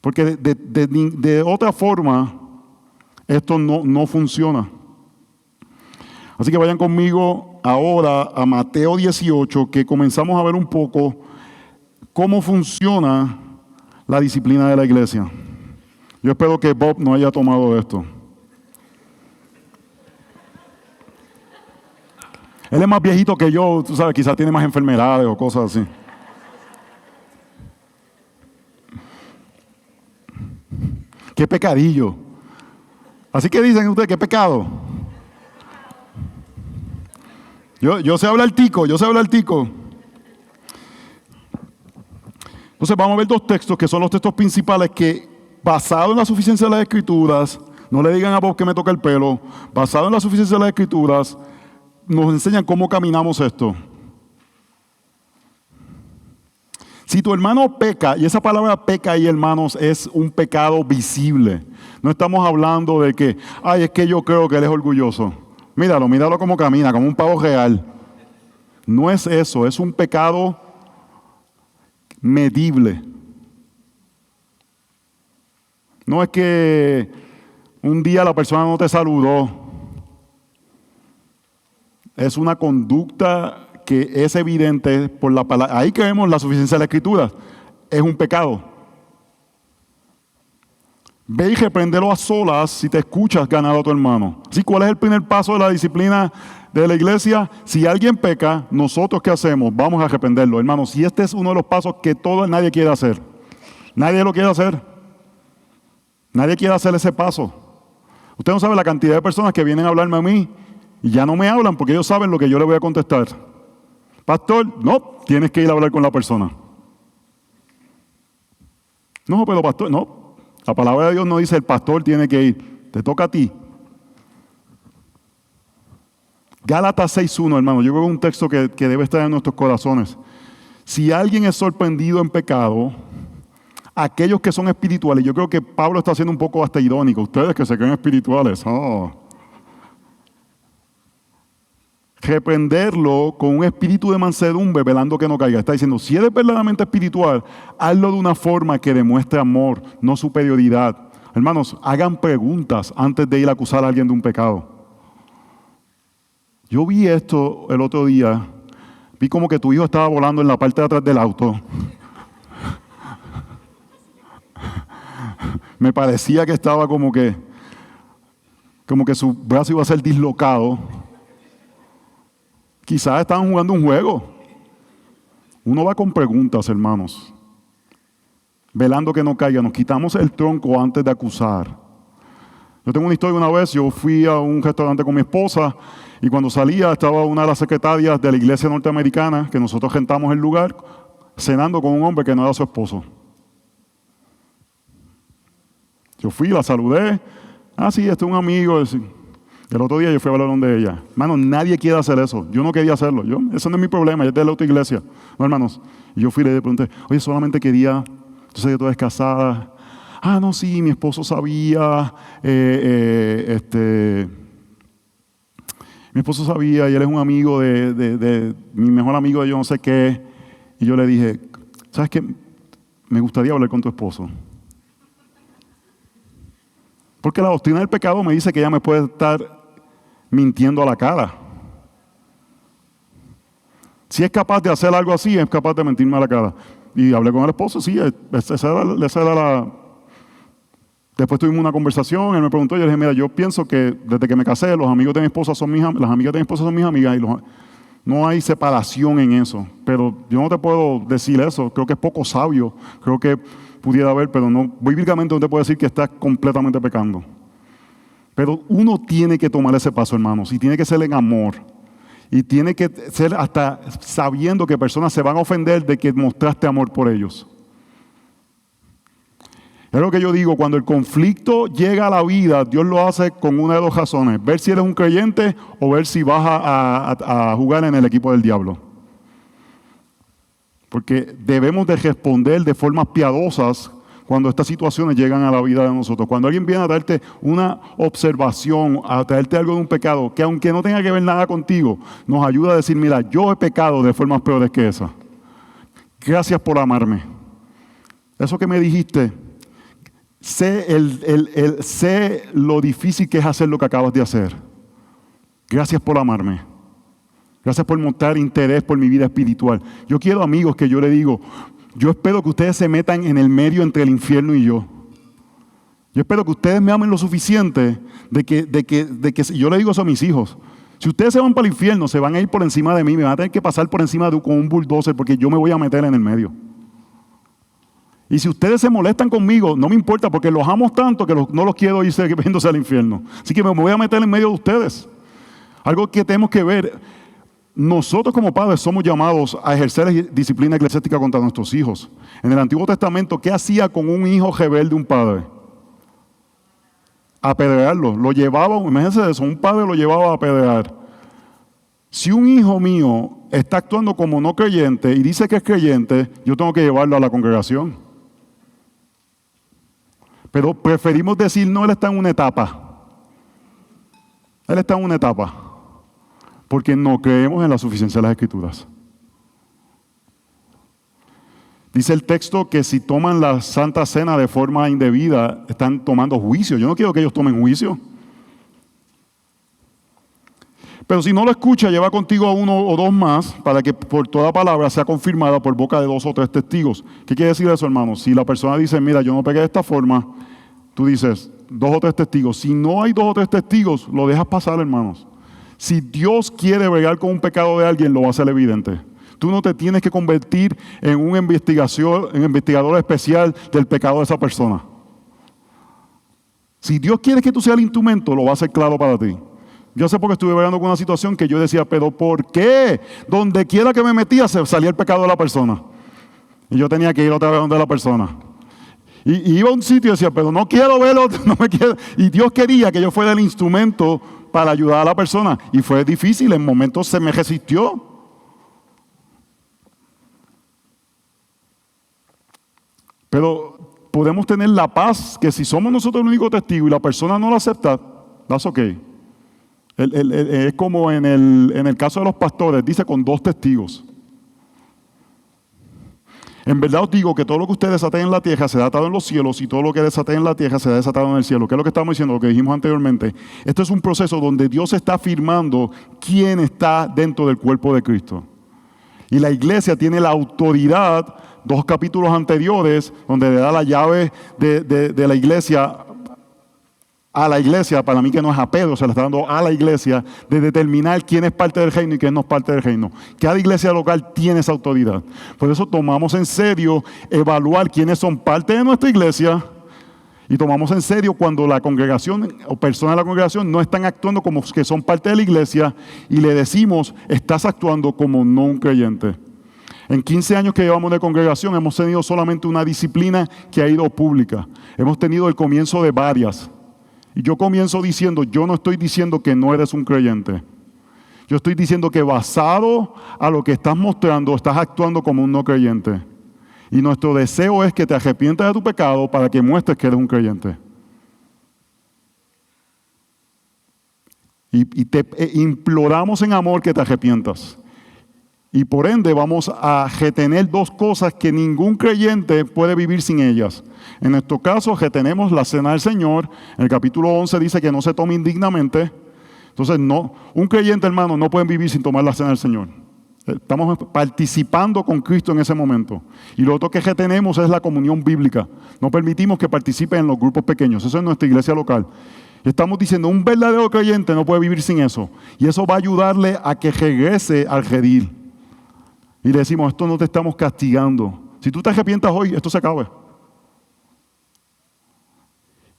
Porque de otra forma, esto no funciona. Así que vayan conmigo ahora a Mateo 18, que comenzamos a ver un poco cómo funciona la disciplina de la iglesia. Yo espero que Bob no haya tomado esto. Él es más viejito que yo, tú sabes, quizás tiene más enfermedades o cosas así. ¡Qué pecadillo! Así que dicen ustedes, ¿qué pecado? Yo sé hablar tico. Entonces vamos a ver dos textos que son los textos principales que, basados en la suficiencia de las Escrituras, no le digan a vos que me toca el pelo, basado en la suficiencia de las Escrituras, nos enseñan cómo caminamos esto. Si tu hermano peca, y esa palabra peca ahí, hermanos, es un pecado visible. No estamos hablando de que, es que yo creo que él es orgulloso. Míralo cómo camina, como un pavo real. No es eso, es un pecado medible. No es que un día la persona no te saludó. Es una conducta que es evidente por la palabra. Ahí que vemos la suficiencia de la Escritura. Es un pecado. Ve y repréndelo a solas si te escuchas ganar a tu hermano. ¿Sí? ¿Cuál es el primer paso de la disciplina de la iglesia? Si alguien peca, ¿nosotros qué hacemos? Vamos a reprenderlo, hermanos. Y este es uno de los pasos que nadie quiere hacer. Nadie lo quiere hacer. Nadie quiere hacer ese paso. Usted no sabe la cantidad de personas que vienen a hablarme a mí y ya no me hablan porque ellos saben lo que yo le voy a contestar. Pastor, no, tienes que ir a hablar con la persona. No, pero pastor, no. La palabra de Dios no dice el pastor tiene que ir. Te toca a ti. Gálatas 6:1, hermano. Yo creo que es un texto que debe estar en nuestros corazones. Si alguien es sorprendido en pecado, aquellos que son espirituales, yo creo que Pablo está siendo un poco hasta irónico. Ustedes que se creen espirituales, reprenderlo con un espíritu de mansedumbre, velando que no caiga. Está diciendo, si eres verdaderamente espiritual, hazlo de una forma que demuestre amor, no superioridad. Hermanos, hagan preguntas antes de ir a acusar a alguien de un pecado. Yo vi esto el otro día. Vi como que tu hijo estaba volando en la parte de atrás del auto. Me parecía que estaba como que su brazo iba a ser dislocado. Quizás estaban jugando un juego. Uno va con preguntas, hermanos. Velando que no caiga. Nos quitamos el tronco antes de acusar. Yo tengo una historia. Una vez yo fui a un restaurante con mi esposa y cuando salía estaba una de las secretarias de la iglesia norteamericana, que nosotros rentamos el lugar, cenando con un hombre que no era su esposo. Yo fui, la saludé. Ah, sí, este es un amigo. El otro día yo fui a hablar donde ella. Hermano, nadie quiere hacer eso. Yo no quería hacerlo. Eso no es mi problema, es de la otra iglesia. No, hermanos. Y yo fui y le pregunté, oye, solamente quería, yo sé que tú eres casada. Ah, no, sí, mi esposo sabía, mi esposo sabía y él es un amigo de mi mejor amigo de yo no sé qué. Y yo le dije, ¿sabes qué? Me gustaría hablar con tu esposo. Porque la doctrina del pecado me dice que ella me puede estar mintiendo a la cara. Si es capaz de hacer algo así, es capaz de mentirme a la cara. Y hablé con el esposo, sí, esa era la... Después tuvimos una conversación, él me preguntó, yo le dije, mira, yo pienso que desde que me casé, los amigos de mi esposa son las amigas de mi esposa son mis amigas, y no hay separación en eso. Pero yo no te puedo decir eso, creo que es poco sabio, creo que pudiera haber, pero no, bíblicamente no te puedo decir que estás completamente pecando. Pero uno tiene que tomar ese paso, hermanos, y tiene que ser en amor. Y tiene que ser hasta sabiendo que personas se van a ofender de que mostraste amor por ellos. Es lo que yo digo, cuando el conflicto llega a la vida, Dios lo hace con una de dos razones. Ver si eres un creyente o ver si vas a jugar en el equipo del diablo. Porque debemos de responder de formas piadosas cuando estas situaciones llegan a la vida de nosotros. Cuando alguien viene a traerte una observación, a traerte algo de un pecado, que aunque no tenga que ver nada contigo, nos ayuda a decir, mira, yo he pecado de formas peores que esa. Gracias por amarme. Eso que me dijiste, sé lo difícil que es hacer lo que acabas de hacer. Gracias por amarme. Gracias por mostrar interés por mi vida espiritual. Yo quiero amigos que yo le digo, yo espero que ustedes se metan en el medio entre el infierno y yo. Yo espero que ustedes me amen lo suficiente de que yo le digo eso a mis hijos. Si ustedes se van para el infierno, se van a ir por encima de mí, me van a tener que pasar por encima con un bulldozer porque yo me voy a meter en el medio. Y si ustedes se molestan conmigo, no me importa porque los amo tanto que no los quiero ir viéndose al infierno. Así que me voy a meter en medio de ustedes. Algo que tenemos que ver. Nosotros como padres somos llamados a ejercer disciplina eclesiástica contra nuestros hijos. En el Antiguo Testamento, ¿qué hacía con un hijo rebelde un padre? Apedrearlo. Lo llevaba, imagínense eso, un padre lo llevaba a apedrear. Si un hijo mío está actuando como no creyente y dice que es creyente, yo tengo que llevarlo a la congregación. Pero preferimos decir, no, él está en una etapa. Él está en una etapa. Porque no creemos en la suficiencia de las Escrituras. Dice el texto que si toman la Santa Cena de forma indebida, están tomando juicio. Yo no quiero que ellos tomen juicio. Pero si no lo escucha, lleva contigo a uno o dos más para que por toda palabra sea confirmada por boca de 2 o 3 testigos. ¿Qué quiere decir eso, hermanos? Si la persona dice, mira, yo no pegué de esta forma, tú dices, 2 o 3 testigos. Si no hay 2 o 3 testigos, lo dejas pasar, hermanos. Si Dios quiere bregar con un pecado de alguien, lo va a hacer evidente. Tú no te tienes que convertir en un investigador especial del pecado de esa persona. Si Dios quiere que tú seas el instrumento, lo va a hacer claro para ti. Yo hace poco estuve bregando con una situación que yo decía, pero ¿por qué? Donde quiera que me metía, salía el pecado de la persona. Y yo tenía que ir otra vez donde la persona. Y iba a un sitio y decía, pero no quiero verlo, no me quiero. Y Dios quería que yo fuera el instrumento para ayudar a la persona. Y fue difícil, en momentos se me resistió. Pero podemos tener la paz que si somos nosotros el único testigo y la persona no lo acepta, that's okay. Es como en el caso de los pastores, dice con 2 testigos. En verdad os digo que todo lo que ustedes desaten en la tierra será atado en los cielos y todo lo que desaten en la tierra será desatado en el cielo. ¿Qué es lo que estamos diciendo? Lo que dijimos anteriormente. Esto es un proceso donde Dios está afirmando quién está dentro del cuerpo de Cristo. Y la iglesia tiene la autoridad, 2 capítulos anteriores, donde le da la llave de la iglesia a la iglesia, para mí que no es a Pedro, se le está dando a la iglesia, de determinar quién es parte del reino y quién no es parte del reino. Cada iglesia local tiene esa autoridad. Por eso tomamos en serio evaluar quiénes son parte de nuestra iglesia y tomamos en serio cuando la congregación o personas de la congregación no están actuando como que son parte de la iglesia y le decimos, estás actuando como no un creyente. En 15 años que llevamos de congregación hemos tenido solamente una disciplina que ha ido pública. Hemos tenido el comienzo de varias. Y yo comienzo diciendo, yo no estoy diciendo que no eres un creyente. Yo estoy diciendo que basado a lo que estás mostrando, estás actuando como un no creyente. Y nuestro deseo es que te arrepientas de tu pecado para que muestres que eres un creyente. Y te imploramos en amor que te arrepientas. Y por ende vamos a retener dos cosas que ningún creyente puede vivir sin ellas. En nuestro caso, retenemos la cena del Señor. En el capítulo 11 dice que no se tome indignamente. Entonces, no, un creyente, hermano, no puede vivir sin tomar la cena del Señor. Estamos participando con Cristo en ese momento. Y lo otro que retenemos es la comunión bíblica. No permitimos que participen en los grupos pequeños. Eso es nuestra iglesia local. Estamos diciendo, un verdadero creyente no puede vivir sin eso. Y eso va a ayudarle a que regrese al redil. Y le decimos, esto no te estamos castigando. Si tú te arrepientas hoy, esto se acaba.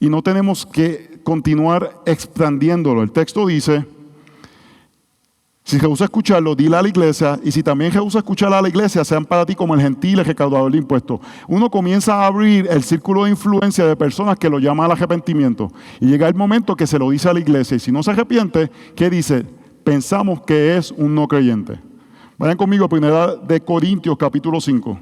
Y no tenemos que continuar expandiéndolo. El texto dice, si rehúsa escucharlo, dile a la iglesia, y si también rehúsa escuchar a la iglesia, sean para ti como el gentil, el recaudador de impuestos. Uno comienza a abrir el círculo de influencia de personas que lo llaman al arrepentimiento. Y llega el momento que se lo dice a la iglesia. Y si no se arrepiente, ¿qué dice? Pensamos que es un no creyente. Vayan conmigo a 1 Corintios capítulo 5.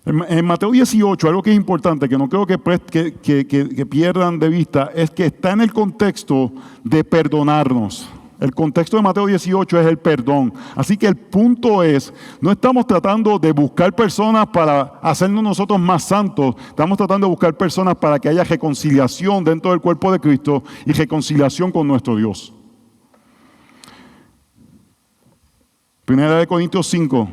En Mateo 18, algo que es importante, que no creo que pierdan de vista, es que está en el contexto de perdonarnos. El contexto de Mateo 18 es el perdón. Así que el punto es, no estamos tratando de buscar personas para hacernos nosotros más santos, estamos tratando de buscar personas para que haya reconciliación dentro del cuerpo de Cristo y reconciliación con nuestro Dios. 1 Corintios 5.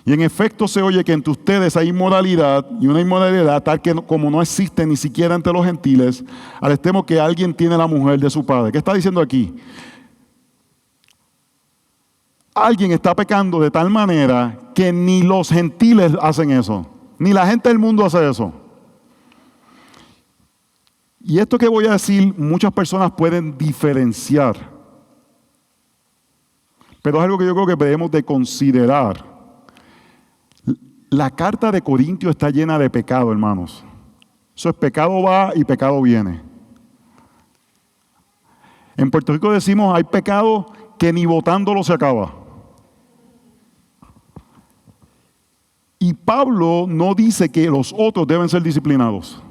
Y en efecto se oye que entre ustedes hay inmoralidad, y una inmoralidad tal que como no existe ni siquiera entre los gentiles, al extremo que alguien tiene la mujer de su padre. ¿Qué está diciendo aquí? Alguien está pecando de tal manera que ni los gentiles hacen eso, ni la gente del mundo hace eso. Y esto que voy a decir, muchas personas pueden diferenciar, pero es algo que yo creo que debemos de considerar. La carta de Corintios está llena de pecado, hermanos. Eso es, pecado va y pecado viene. En Puerto Rico decimos, hay pecado que ni botándolo se acaba. Y Pablo no dice que los otros deben ser disciplinados.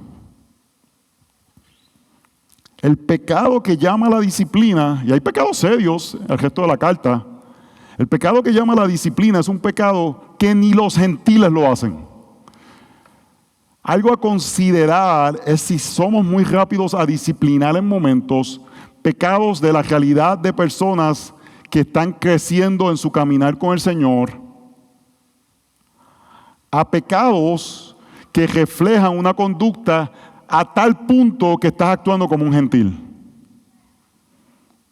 El pecado que llama a la disciplina, y hay pecados serios, el resto de la carta, el pecado que llama a la disciplina es un pecado que ni los gentiles lo hacen. Algo a considerar es si somos muy rápidos a disciplinar en momentos pecados de la realidad de personas que están creciendo en su caminar con el Señor, a pecados que reflejan una conducta a tal punto que estás actuando como un gentil.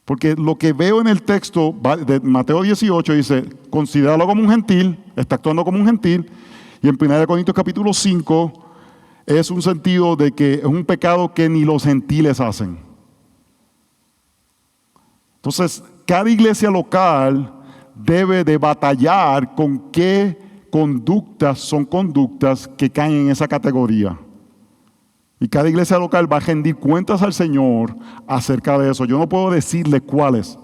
Porque lo que veo en el texto de Mateo 18 dice, considéralo como un gentil, está actuando como un gentil, y en 1 Corintios capítulo 5 es un sentido de que es un pecado que ni los gentiles hacen. Entonces, cada iglesia local debe de batallar con qué conductas son conductas que caen en esa categoría. Y cada iglesia local va a rendir cuentas al Señor acerca de eso. Yo no puedo decirle cuáles,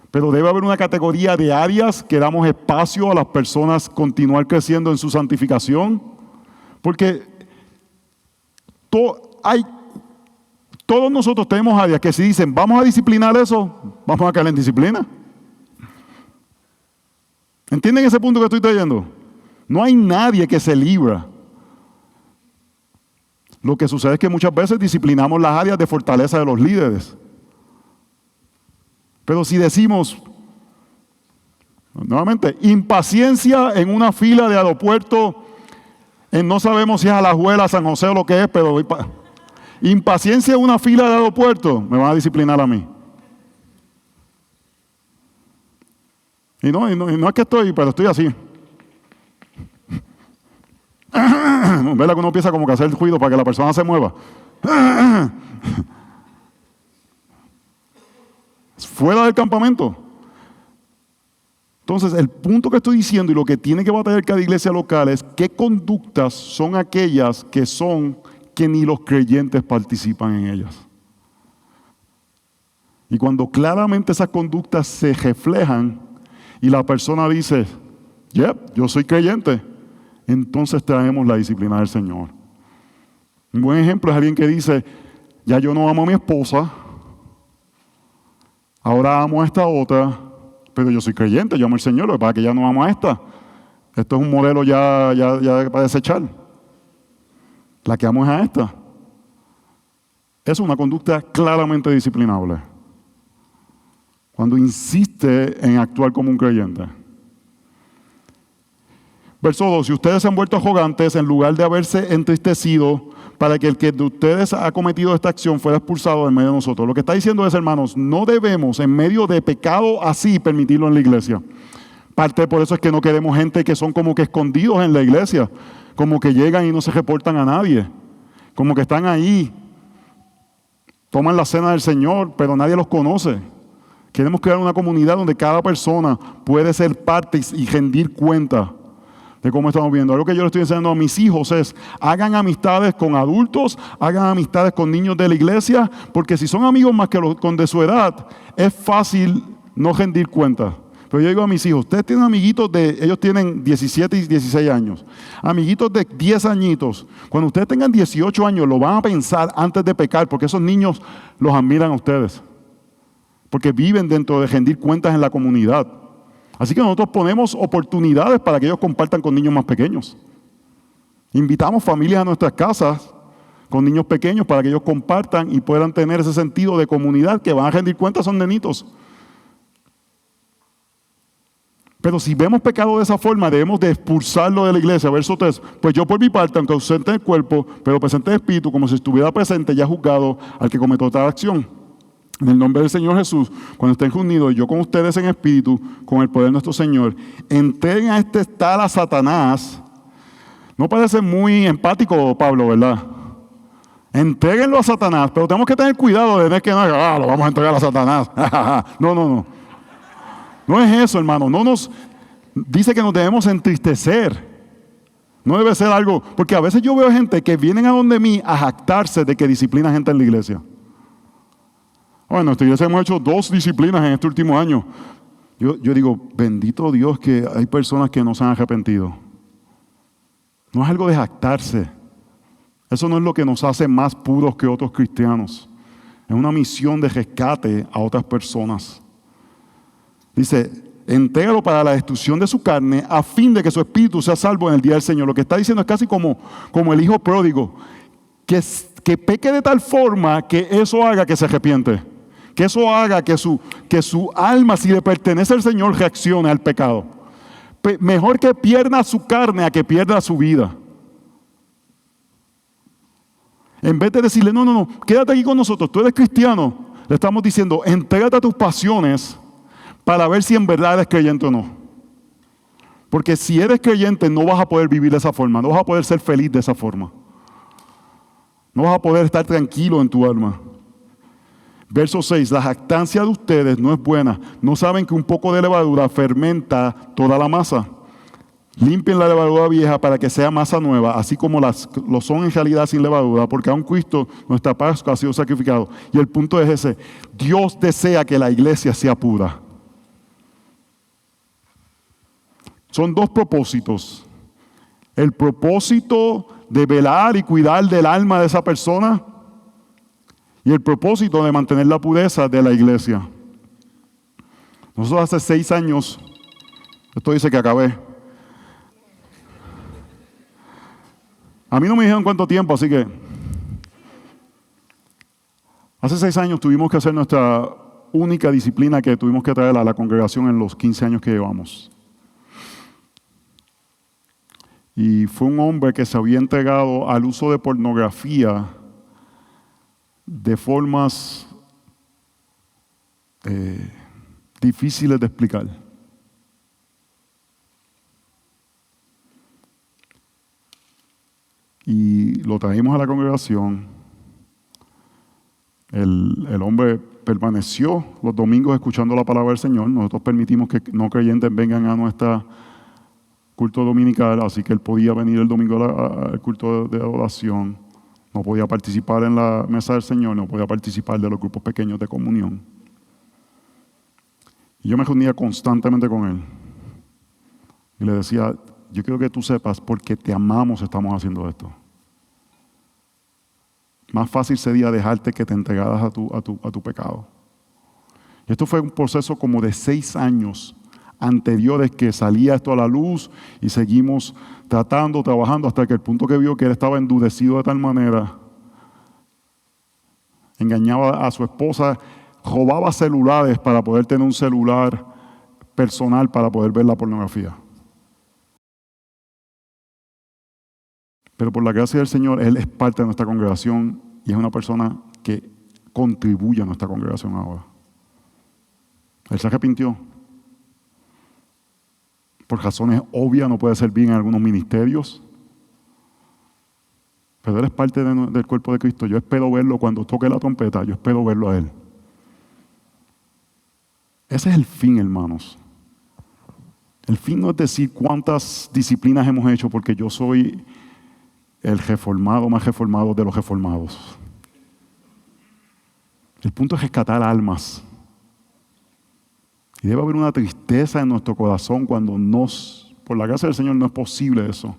pero debe haber una categoría de áreas que damos espacio a las personas continuar creciendo en su santificación, porque todos nosotros tenemos áreas que si dicen vamos a disciplinar eso, vamos a caer en disciplina. ¿Entienden ese punto que estoy trayendo? No hay nadie que se libra. Lo que sucede es que muchas veces disciplinamos las áreas de fortaleza de los líderes. Pero si decimos, nuevamente, impaciencia en una fila de aeropuerto, no sabemos si es Alajuela, San José o lo que es, pero impaciencia en una fila de aeropuerto, me van a disciplinar a mí. Y no es que pero estoy así. ¿Verdad que uno empieza como que a hacer ruido para que la persona se mueva? fuera del campamento. Entonces, el punto que estoy diciendo y lo que tiene que batallar cada iglesia local es qué conductas son aquellas que ni los creyentes participan en ellas. Y cuando claramente esas conductas se reflejan y la persona dice, yep, yo soy creyente, entonces traemos la disciplina del Señor. Un buen ejemplo es alguien que dice, ya yo no amo a mi esposa, ahora amo a esta otra, pero yo soy creyente, yo amo al Señor, lo que pasa es que ya no amo a esta. Esto es un modelo ya para desechar. La que amo es a esta. Es una conducta claramente disciplinable. Cuando insiste en actuar como un creyente. Verso 2, si ustedes se han vuelto arrogantes en lugar de haberse entristecido para que el que de ustedes ha cometido esta acción fuera expulsado de medio de nosotros. Lo que está diciendo es, hermanos, no debemos en medio de pecado así permitirlo en la iglesia. Parte por eso es que no queremos gente que son como que escondidos en la iglesia, como que llegan y no se reportan a nadie, como que están ahí, toman la cena del Señor, pero nadie los conoce. Queremos crear una comunidad donde cada persona puede ser parte y rendir cuenta de cómo estamos viendo. Algo que yo le estoy enseñando a mis hijos es, hagan amistades con adultos, hagan amistades con niños de la iglesia, porque si son amigos más que con de su edad, es fácil no rendir cuenta. Pero yo digo a mis hijos, ustedes tienen amiguitos ellos tienen 17 y 16 años, amiguitos de 10 añitos. Cuando ustedes tengan 18 años, lo van a pensar antes de pecar, porque esos niños los admiran a ustedes. Porque viven dentro de rendir cuentas en la comunidad. Así que nosotros ponemos oportunidades para que ellos compartan con niños más pequeños. Invitamos familias a nuestras casas con niños pequeños para que ellos compartan y puedan tener ese sentido de comunidad que van a rendir cuentas, son nenitos. Pero si vemos pecado de esa forma, debemos de expulsarlo de la iglesia. Verso 3, pues yo por mi parte, aunque ausente del cuerpo, pero presente de espíritu, como si estuviera presente, ya juzgado al que cometió tal acción. En el nombre del Señor Jesús, cuando estén reunidos, yo con ustedes en espíritu, con el poder de nuestro Señor, entreguen a este tal a Satanás. No parece muy empático, Pablo, ¿verdad? Entréguenlo a Satanás, pero tenemos que tener cuidado de que no, lo vamos a entregar a Satanás. No. No es eso, hermano. Dice que nos debemos entristecer. No debe ser algo, porque a veces yo veo gente que vienen a donde mí a jactarse de que disciplina gente en la iglesia. Bueno, en nuestra iglesia hemos hecho 2 disciplinas en este último año. Yo digo, bendito Dios que hay personas que no se han arrepentido. No es algo de jactarse. Eso no es lo que nos hace más puros que otros cristianos. Es una misión de rescate a otras personas. Dice, entrégalo para la destrucción de su carne a fin de que su espíritu sea salvo en el día del Señor. Lo que está diciendo es casi como el hijo pródigo. Que peque de tal forma que eso haga que se arrepiente. Que eso haga que su alma, si le pertenece al Señor, reaccione al pecado. Mejor que pierda su carne a que pierda su vida. En vez de decirle, no, quédate aquí con nosotros, tú eres cristiano, le estamos diciendo, entrégate a tus pasiones para ver si en verdad eres creyente o no. Porque si eres creyente no vas a poder vivir de esa forma, no vas a poder ser feliz de esa forma. No vas a poder estar tranquilo en tu alma. Verso 6, la jactancia de ustedes no es buena. ¿No saben que un poco de levadura fermenta toda la masa? Limpien la levadura vieja para que sea masa nueva, así como lo son en realidad sin levadura, porque aun Cristo, nuestra Pascua, ha sido sacrificado. Y el punto es ese, Dios desea que la iglesia sea pura. Son 2 propósitos. El propósito de velar y cuidar del alma de esa persona y el propósito de mantener la pureza de la iglesia. Nosotros hace 6 años, esto dice que acabé. A mí no me dijeron cuánto tiempo, así que hace 6 años tuvimos que hacer nuestra única disciplina que tuvimos que traer a la congregación en los 15 años que llevamos. Y fue un hombre que se había entregado al uso de pornografía de formas difíciles de explicar. Y lo trajimos a la congregación. El hombre permaneció los domingos escuchando la palabra del Señor. Nosotros permitimos que no creyentes vengan a nuestro culto dominical, así que él podía venir el domingo al culto de adoración. No podía participar en la mesa del Señor, no podía participar de los grupos pequeños de comunión. Y yo me reunía constantemente con él. Y le decía, yo quiero que tú sepas, porque te amamos estamos haciendo esto. Más fácil sería dejarte que te entregaras a tu pecado. Y esto fue un proceso como de 6 años anteriores que salía esto a la luz y seguimos trabajando hasta que el punto que vio que él estaba endurecido de tal manera, engañaba a su esposa, robaba celulares para poder tener un celular personal para poder ver la pornografía. Pero por la gracia del Señor, él es parte de nuestra congregación y es una persona que contribuye a nuestra congregación ahora. Él se arrepintió. Por razones obvias no puede servir en algunos ministerios. Pero él es parte del cuerpo de Cristo. Yo espero verlo cuando toque la trompeta. Yo espero verlo a él. Ese es el fin, hermanos. El fin no es decir cuántas disciplinas hemos hecho porque yo soy el reformado más reformado de los reformados. El punto es rescatar almas. Y debe haber una tristeza en nuestro corazón cuando por la gracia del Señor no es posible eso.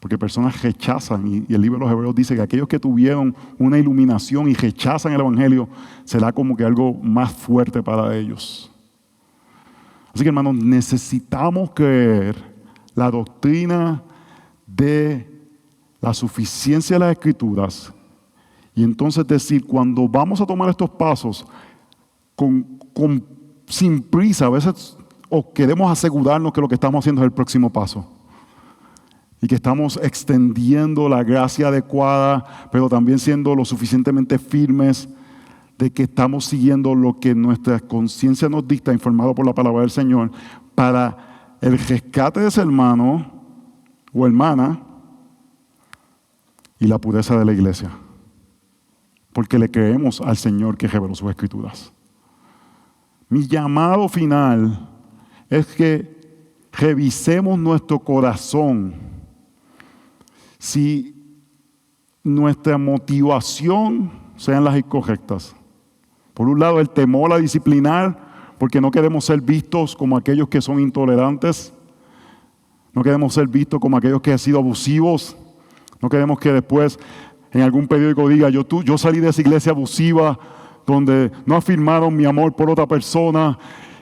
Porque personas rechazan, y el libro de los Hebreos dice que aquellos que tuvieron una iluminación y rechazan el Evangelio, será como que algo más fuerte para ellos. Así que, hermanos, necesitamos creer la doctrina de la suficiencia de las Escrituras y entonces decir, cuando vamos a tomar estos pasos sin prisa, a veces o queremos asegurarnos que lo que estamos haciendo es el próximo paso y que estamos extendiendo la gracia adecuada, pero también siendo lo suficientemente firmes de que estamos siguiendo lo que nuestra conciencia nos dicta, informado por la palabra del Señor, para el rescate de ese hermano o hermana y la pureza de la iglesia. Porque le creemos al Señor que reveló sus Escrituras. Mi llamado final es que revisemos nuestro corazón si nuestra motivación sean las incorrectas. Por un lado, el temor a disciplinar, porque no queremos ser vistos como aquellos que son intolerantes. No queremos ser vistos como aquellos que han sido abusivos. No queremos que después en algún periódico diga, yo salí de esa iglesia abusiva donde no afirmaron mi amor por otra persona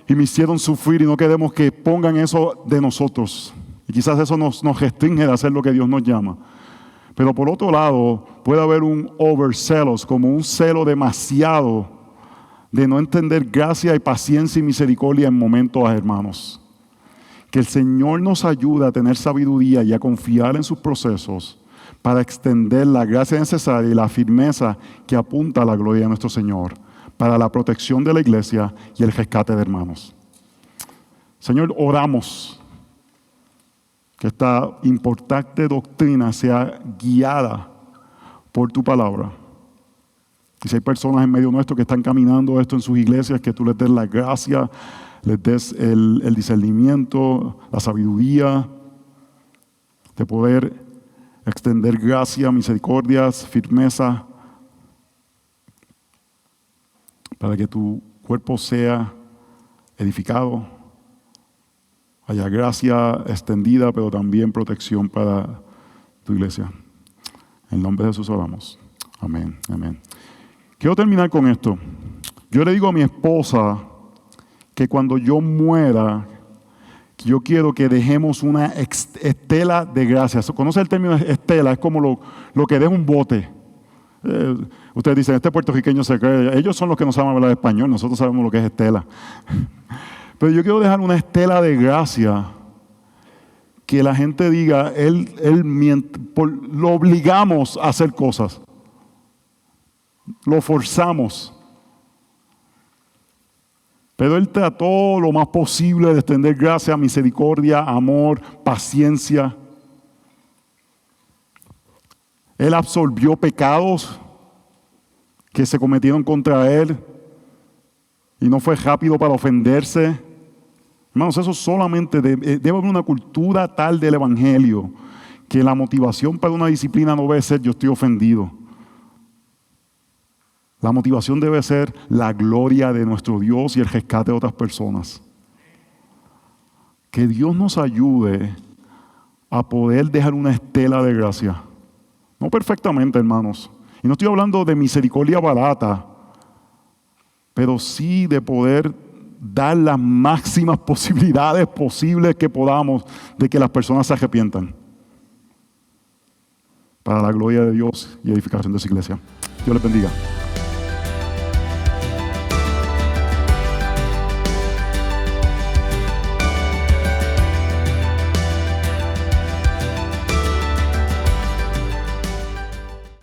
y me hicieron sufrir, y no queremos que pongan eso de nosotros. Y quizás eso nos restringe de hacer lo que Dios nos llama. Pero por otro lado, puede haber un overzealous, como un celo demasiado de no entender gracia y paciencia y misericordia en momentos, hermanos. Que el Señor nos ayude a tener sabiduría y a confiar en sus procesos para extender la gracia necesaria y la firmeza que apunta a la gloria de nuestro Señor, para la protección de la iglesia y el rescate de hermanos. Señor, oramos que esta importante doctrina sea guiada por tu palabra. Y si hay personas en medio nuestro que están caminando esto en sus iglesias, que tú les des la gracia, les des el discernimiento, la sabiduría de poder extender gracia, misericordias, firmeza, para que tu cuerpo sea edificado, haya gracia extendida, pero también protección para tu iglesia. En el nombre de Jesús oramos. Amén, amén. Quiero terminar con esto. Yo le digo a mi esposa que cuando yo muera, yo quiero que dejemos una estela de gracia. ¿Conoce el término estela? Es como lo que deja un bote. Ustedes dicen, este puertorriqueño se cree. Ellos son los que no saben hablar español. Nosotros sabemos lo que es estela. Pero yo quiero dejar una estela de gracia. Que la gente diga, lo obligamos a hacer cosas. Lo forzamos. Pero Él trató lo más posible de extender gracia, misericordia, amor, paciencia. Él absorbió pecados que se cometieron contra él y no fue rápido para ofenderse. Hermanos, eso solamente debe haber una cultura tal del Evangelio que la motivación para una disciplina no debe ser yo estoy ofendido. La motivación debe ser la gloria de nuestro Dios y el rescate de otras personas. Que Dios nos ayude a poder dejar una estela de gracia. No perfectamente, hermanos. Y no estoy hablando de misericordia barata, pero sí de poder dar las máximas posibilidades posibles que podamos de que las personas se arrepientan. Para la gloria de Dios y edificación de su iglesia. Dios les bendiga.